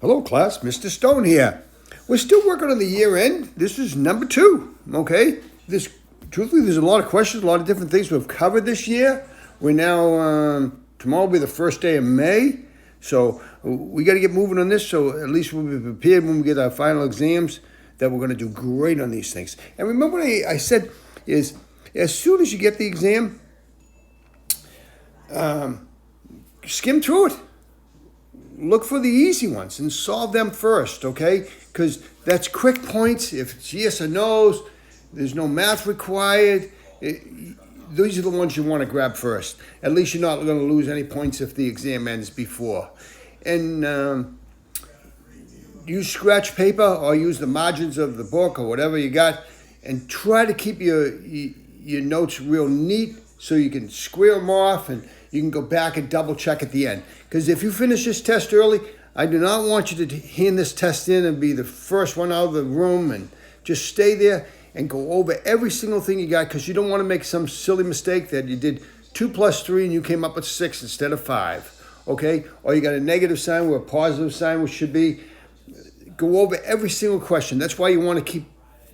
Hello, class. Mr. Stone here. We're still working on the year end. This is number 2. Okay. Truthfully, there's a lot of questions, a lot of different things we've covered this year. We're now tomorrow will be the first day of May, so we got to get moving on this. So at least we'll be prepared when we get our final exams that we're going to do great on these things. And remember what I said is, as soon as you get the exam, skim through it. Look for the easy ones and solve them first, okay? Because that's quick points. If it's yes or no's, there's no math required. These are the ones you want to grab first. At least you're not going to lose any points if the exam ends before. And use scratch paper or use the margins of the book or whatever you got, and try to keep your notes real neat so you can square them off and you can go back and double check at the end. Because if you finish this test early, I do not want you to hand this test in and be the first one out of the room, and just stay there and go over every single thing you got, because you don't want to make some silly mistake that you did 2 plus 3 and you came up with 6 instead of 5, okay? Or you got a negative sign where a positive sign which should be. Go over every single question. That's why you want to keep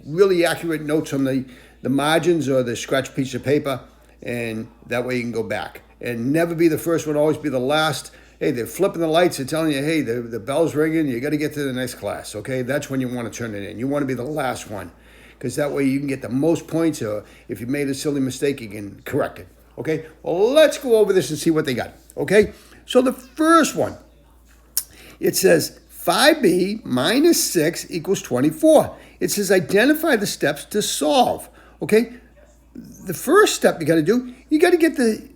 really accurate notes on the margins or the scratch piece of paper, and that way you can go back. And never be the first one, always be the last. Hey, they're flipping the lights, they're telling you, hey, the bell's ringing, you got to get to the next class, okay? That's when you want to turn it in. You want to be the last one, because that way you can get the most points, or if you made a silly mistake, you can correct it, okay? Well, let's go over this and see what they got, okay? So the first one, it says 5b minus 6 equals 24. It says identify the steps to solve, okay? The first step you got to do, you got to get the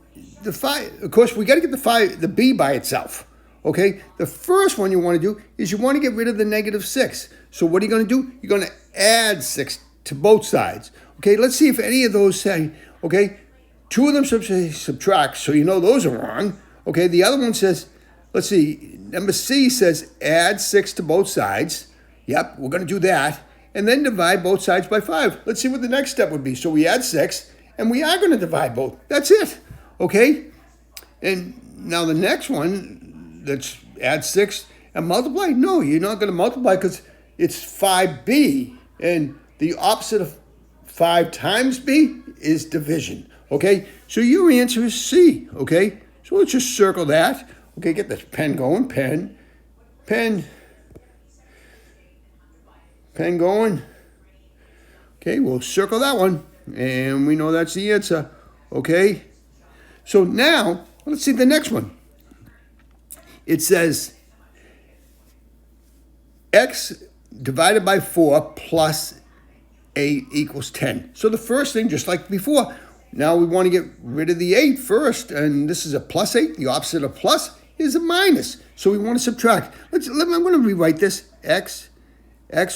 5. Of course, we got to get the b by itself, okay? The first one you want to do is you want to get rid of the negative 6. So what are you going to do? You're going to add 6 to both sides, okay? Let's see if any of those say, okay, 2 of them say subtract, so you know those are wrong, okay? The other one says, let's see, number C says add 6 to both sides. Yep, we're going to do that. And then divide both sides by 5. Let's see what the next step would be. So we add 6, and we are going to divide both. That's it, okay? And now the next one, let's add 6 and multiply. No, you're not going to multiply because it's 5b, and the opposite of 5 times b is division, okay? So your answer is C, okay? So let's just circle that. Okay, get this pen going, pen going. Okay, we'll circle that one, and we know that's the answer, okay? So now, let's see the next one. It says x divided by 4 plus 8 equals 10. So the first thing, just like before, now we want to get rid of the 8 first, and this is a plus 8. The opposite of plus is a minus. So we want to subtract. I'm going to rewrite this. x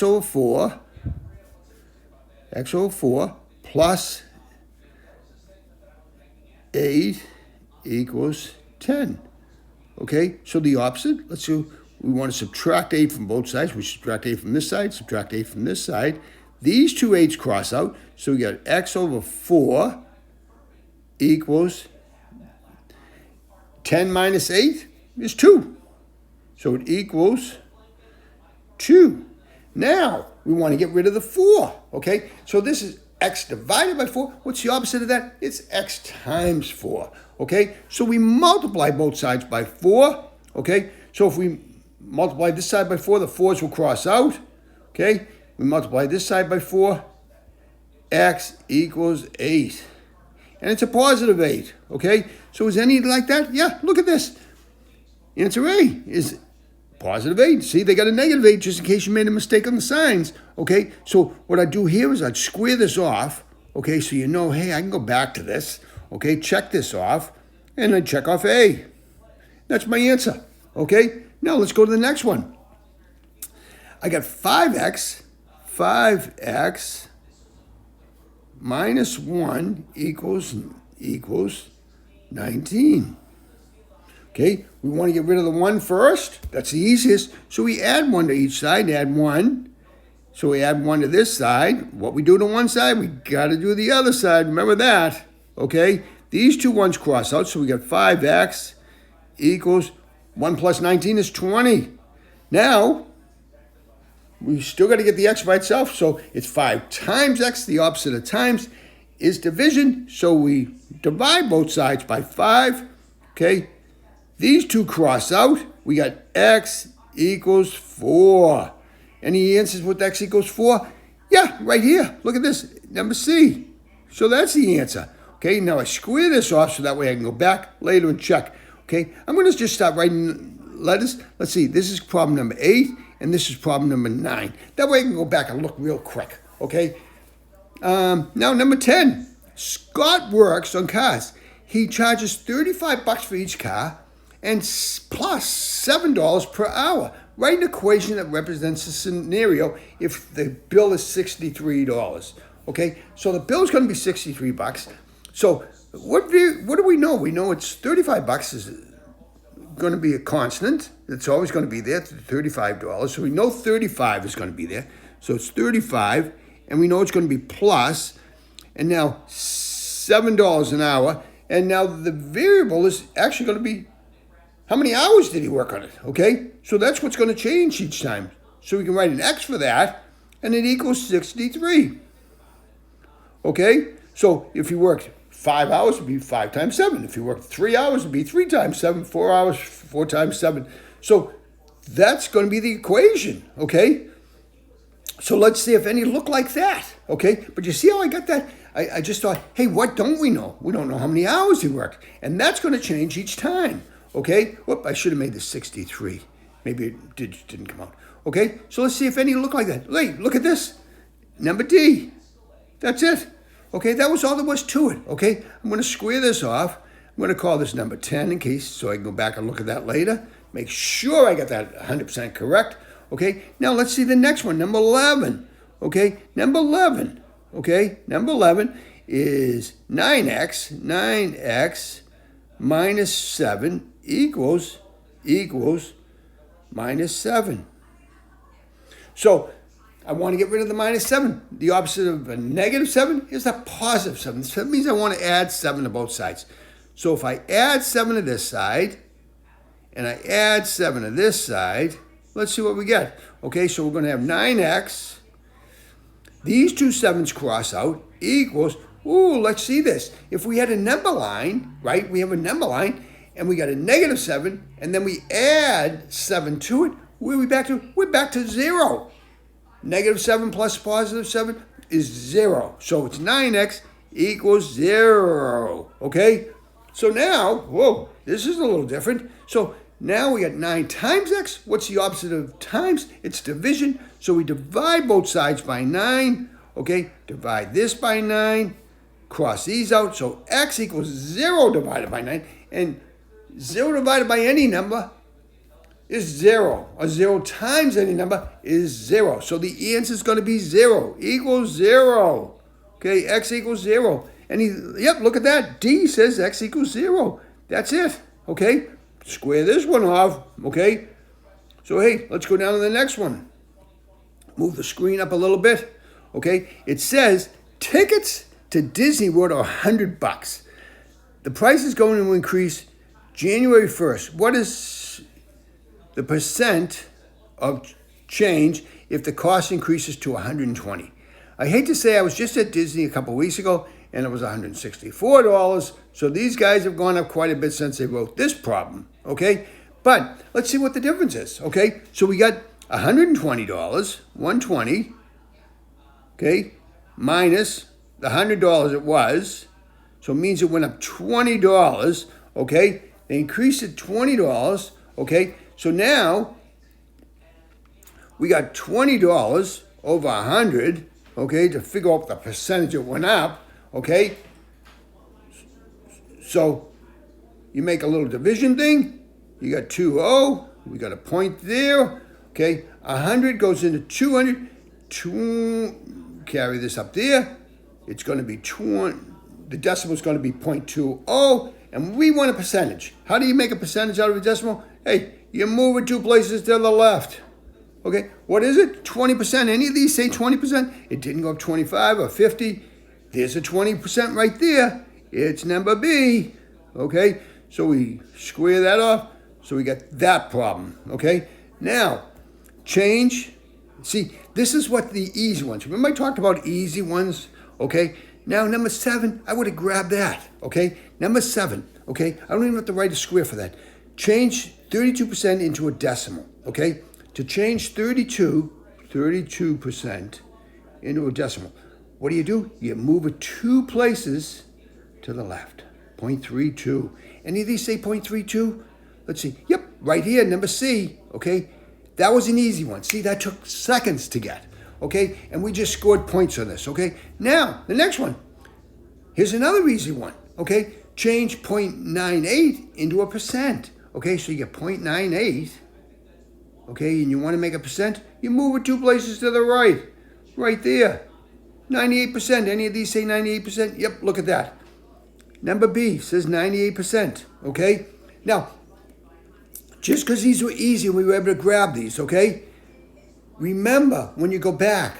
over 4 plus 8 equals 10. Okay, so the opposite, let's see, we want to subtract 8 from both sides. We subtract 8 from this side, subtract 8 from this side. These two 8's cross out, so we got x over 4 equals 10 minus 8 is 2. So it equals 2. Now, we want to get rid of the 4, okay? So this is x divided by 4. What's the opposite of that? It's x times 4, okay? So we multiply both sides by 4, okay? So if we multiply this side by 4, the 4's will cross out, okay? We multiply this side by 4, x equals 8. And it's a positive 8, okay? So is any like that? Yeah, look at this. Answer A is positive 8. See, they got a negative 8 just in case you made a mistake on the signs, okay? So what I do here is I'd square this off, okay, so you know, hey, I can go back to this, okay, check this off, and then check off A. That's my answer, okay? Now let's go to the next one. I got 5x minus 1 equals 19. Okay, we want to get rid of the 1 first. That's the easiest. So we add 1 to each side, add 1. So we add 1 to this side. What we do to one side, we got to do the other side. Remember that, okay? These two ones cross out, so we got 5x equals 1 plus 19 is 20. Now, we still got to get the x by itself. So it's 5 times x. The opposite of times is division. So we divide both sides by 5. Okay. These two cross out. We got x equals 4. Any answers with x equals 4? Yeah, right here. Look at this. Number C. So that's the answer. Okay, now I square this off so that way I can go back later and check. Okay, I'm going to just start writing letters. Let's see, this is problem number 8, and this is problem number 9. That way I can go back and look real quick. Okay, now number 10. Scott works on cars. He charges $35 for each car and plus $7 per hour. Write an equation that represents a scenario if the bill is $63. Okay, so the bill's going to be $63. So what do we know? We know it's $35 is going to be a constant. It's always going to be there, $35. So we know 35 is going to be there. So it's 35, and we know it's going to be plus, and now $7 an hour. And now the variable is actually going to be how many hours did he work on it, okay? So that's what's going to change each time. So we can write an x for that, and it equals 63. Okay? So if you worked 5 hours, it would be 5 times 7. If you worked 3 hours, it would be 3 times 7. 4 hours, 4 times 7. So that's going to be the equation, okay? So let's see if any look like that, okay? But you see how I got that? I just thought, hey, what don't we know? We don't know how many hours he worked. And that's going to change each time, okay? Whoop, I should have made this 63. Maybe it didn't come out. Okay, so let's see if any look like that. Hey, look at this. Number D. That's it. Okay, that was all there was to it. Okay, I'm going to square this off. I'm going to call this number 10 in case, so I can go back and look at that later. Make sure I got that 100% correct. Okay, now let's see the next one, number 11. Okay, number 11. Okay, number 11 is 9x minus 7 equals minus 7. So I want to get rid of the minus 7. The opposite of a negative 7 is a positive 7. So that means I want to add 7 to both sides. So if I add 7 to this side, and I add 7 to this side, let's see what we get. Okay, so we're going to have 9x. These two 7s cross out equals, let's see this. If we had a number line, right, we have a number line, and we got a negative 7, and then we add 7 to it, where are we back to? We're back to 0. Negative 7 plus positive 7 is 0. So it's 9x equals 0. Okay? So now, this is a little different. So now we got 9 times x. What's the opposite of times? It's division. So we divide both sides by 9. Okay? Divide this by 9. Cross these out. So x equals 0 divided by 9. And 0 divided by any number is 0. Or 0 times any number is 0. So the answer is going to be 0 equals 0. Okay, x equals 0. And look at that. D says x equals 0. That's it. Okay, square this one off. Okay, so hey, let's go down to the next one. Move the screen up a little bit. Okay, it says tickets to Disney World are $100. The price is going to increase January 1st. What is the percent of change if the cost increases to $120? I hate to say I was just at Disney a couple weeks ago and it was $164. So these guys have gone up quite a bit since they wrote this problem, okay? But let's see what the difference is, okay? So we got $120, 120, okay, minus the $100 it was. So it means it went up $20, okay? They increased it $20, okay? So now we got $20 over 100, okay, to figure out the percentage it went up, okay? So you make a little division thing. You got 20. We got a point there, okay? 100 goes into 200. Carry this up there. It's going to be 20. The decimal is going to be 0.20, and we want a percentage. How do you make a percentage out of a decimal? Hey, you move it 2 places to the left. Okay, what is it? 20%. Any of these say 20%? It didn't go up 25 or 50. There's a 20% right there. It's number B. Okay, so we square that off. So we got that problem. Okay, now change. See, this is what the easy ones. Remember I talked about easy ones, okay? Now, number 7, I would have grabbed that, okay? Number 7, okay? I don't even have to write a square for that. Change 32% into a decimal, okay? To change 32% into a decimal, what do? You move it 2 places to the left, 0.32. Any of these say 0.32? Let's see. Yep, right here, number C, okay? That was an easy one. See, that took seconds to get, okay? And we just scored points on this, okay? Now, the next one. Here's another easy one, okay? Change 0.98 into a percent, okay? So you get 0.98, okay? And you want to make a percent? You move it 2 places to the right, right there. 98%. Any of these say 98%? Yep, look at that. Number B says 98%, okay? Now, just because these were easy, we were able to grab these, okay? Remember, when you go back,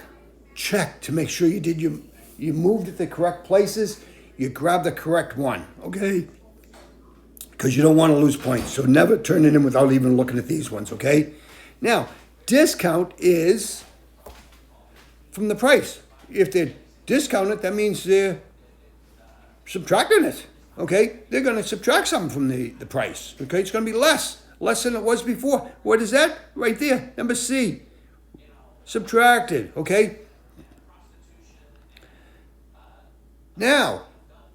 check to make sure you moved at the correct places, you grabbed the correct one, okay? Because you don't want to lose points. So never turn it in without even looking at these ones, okay? Now, discount is from the price. If they're discounted, that means they're subtracting it, okay? They're going to subtract something from the price, okay? It's going to be less than it was before. What is that? Right there, number C. Subtracted, okay? Now,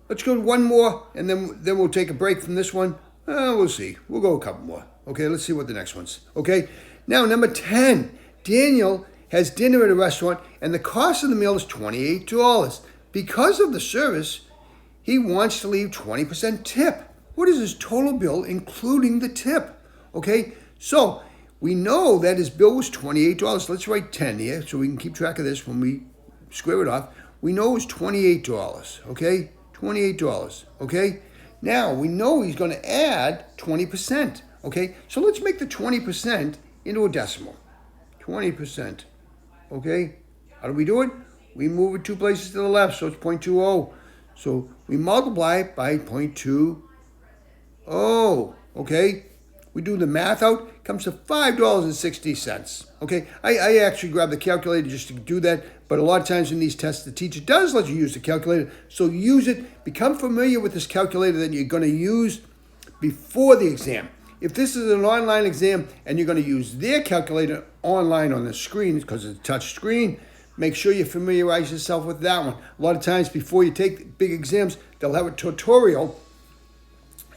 let's go one more, and then we'll take a break from this one. We'll see. We'll go a couple more. Okay, let's see what the next one's. Okay, now number 10. Daniel has dinner at a restaurant, and the cost of the meal is $28. Because of the service, he wants to leave 20% tip. What is his total bill, including the tip? Okay, so we know that his bill was $28. Let's write 10 here so we can keep track of this when we square it off. We know it was $28, okay? $28, okay? Now, we know he's going to add 20%, okay? So let's make the 20% into a decimal. 20%, okay? How do we do it? We move it 2 places to the left, so it's 0.20. So we multiply it by 0.20, okay? We do the math out, comes to $5.60, okay? I actually grabbed the calculator just to do that, but a lot of times in these tests, the teacher does let you use the calculator, so use it. Become familiar with this calculator that you're going to use before the exam. If this is an online exam and you're going to use their calculator online on the screen because it's a touch screen, make sure you familiarize yourself with that one. A lot of times before you take big exams, they'll have a tutorial,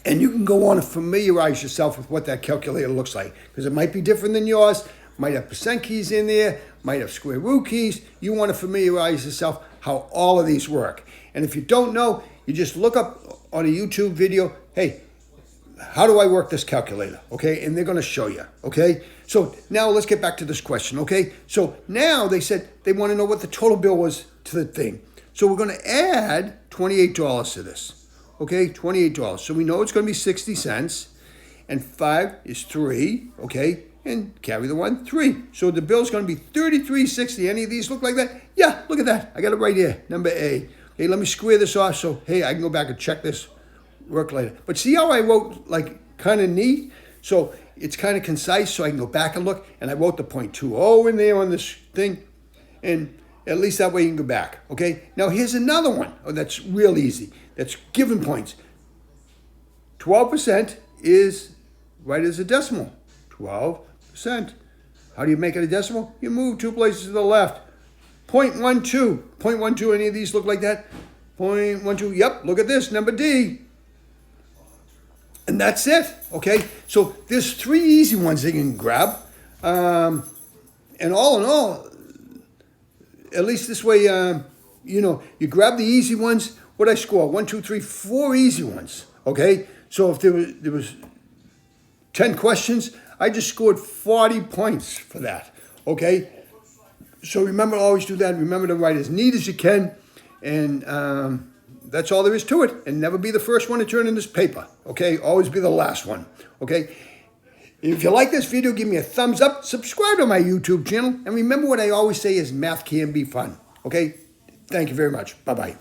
and you can go on and familiarize yourself with what that calculator looks like, because it might be different than yours, might have percent keys in there, might have square root keys. You want to familiarize yourself how all of these work. And if you don't know, you just look up on a YouTube video, hey, how do I work this calculator? Okay, and they're going to show you, okay? So now let's get back to this question, okay? So now they said they want to know what the total bill was to the thing. So we're going to add $28 to this. Okay, $28. So we know it's going to be 60 cents. And 5 is 3, okay? And carry the 1, 3. So the bill's going to be $33.60. Any of these look like that? Yeah, look at that. I got it right here, number A. Okay, let me square this off so, hey, I can go back and check this work later. But see how I wrote, like, kind of neat? So it's kind of concise, so I can go back and look. And I wrote the 0.20 in there on this thing. And at least that way you can go back, okay? Now here's another one that's real easy. That's given points. 12% is right as a decimal. 12%. How do you make it a decimal? You move 2 places to the left. 0.12. 0.12, any of these look like that? 0.12, yep, look at this, number D. And that's it, okay? So there's 3 easy ones that you can grab. And all in all, at least this way, you grab the easy ones. What'd I score? 1, 2, 3, 4 easy ones, okay? So if there was 10 questions, I just scored 40 points for that, okay? So remember to always do that. Remember to write as neat as you can, and that's all there is to it. And never be the first one to turn in this paper, okay? Always be the last one, okay? If you like this video, give me a thumbs up, subscribe to my YouTube channel, and remember what I always say is math can be fun, okay? Thank you very much. Bye-bye.